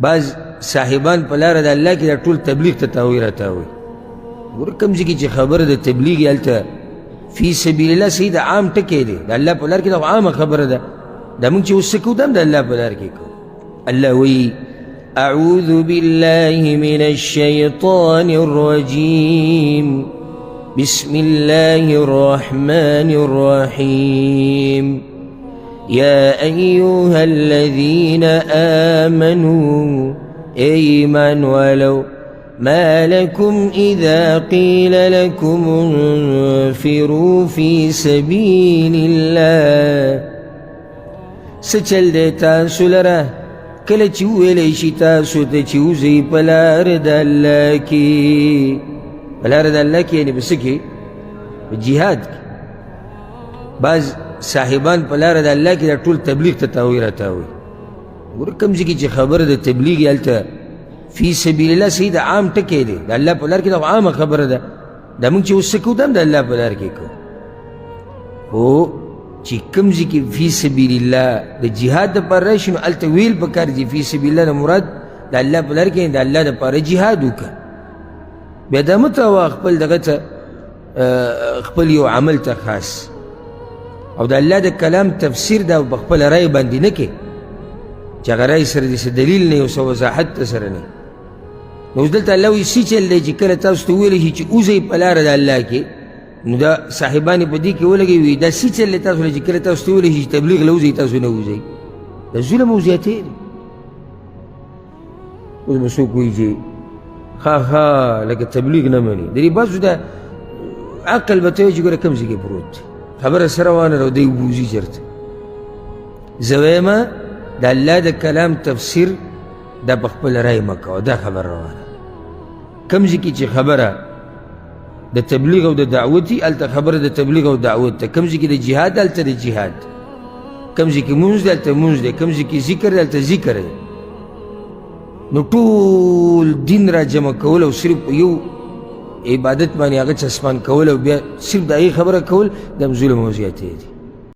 بعض صاحبان په لاره د الله کې دا ټول تبلیغ ته تاوی راتاوی. ګوره کوم ځای کې چې خبره د تبلیغ هلته فی سبیل الله صحیح د عام ټکی دی، د الله په لار کې دا عامه خبره ده. دا موږ چې اوس څه کوو دا هم د الله په لار کې کوو. الله وایي اعوذ بالله من الشیطان الرجیم بسم الله الرحمن الرحیم يا أيها الذين آمنوا إيمان ولو ما لكم إذا قيل لكم انفروا في سبيل الله سچل دے تاسو لرا کله چې ویلی شي تاسو ته چې وځئ په لاره د الله کې، په لاره د الله کې یعنې په څه کې؟ په جهاد کې. بعض صاحبان په لاره د الله کې دا ټول تبلیغ ته تاوی راتاوی. ګوره کوم ځای کې چې خبره د تبلیغ هلته فی سبیل الله صحیح د عام ټکی دی، د الله په لار کې دا عامه خبره ده. دا موږ چې اوس څه کوو دا هم د الله په لار کې کوو. خو چې کوم ځای کې فی سبیل الله د جهاد دپاره راشي نو هلته ویل پکار دي فی سبیل الله نه مراد د الله په لار کې د الله دپاره جهاد وکړه. بیا دا مه تاوه خپل دغه ته خپل یو عمل ته خاص او د الله د کلام تفسیر دا په خپل رای باندې نه کې چې هغه رای سره داسې دلیل نه یو څه وضاحت ته سره نه. نو اوس دلته الله وایي څه چل دی چې کله تاسو ته وویلی شي چې اوځئ په لاره د الله کې، نو دا صاحبان یې په دې کې ولګوي وي دا څه چل دی تاسو له چې کله تاسو ته وویلی شي چې تبلیغ له وځئ تاسو نه وځئ. دا ظلم او زیاتې دی. اوس به څوک وایي چې ښه لکه تبلیغ نه مني. د دې بعضو دا عقل به ته وایي چې ګوره کوم ځای کې پروت دی، خبره سره وانه رو دی وبوزي چرته. زه ویمه د الله د کلام تفسیر دا په خپل رای مه کوه، دا خبر روانه. کوم ځای کې چې خبره د تبلیغ او د دعوت وي هلته خبره د تبلیغ او دعوت ده. کوم ځای کې د جهاد هلته د جهاد، کوم ځای کې مونځ دی هلته مونځ دی، کوم ځای کې ذکر دی هلته ذکر دی. نو ټول دین را جمع کول او صرف یو عبادت باندې هغه چسپان کول او بیا صرف د هغې خبره کول دا هم ظلم او زیاتې دي.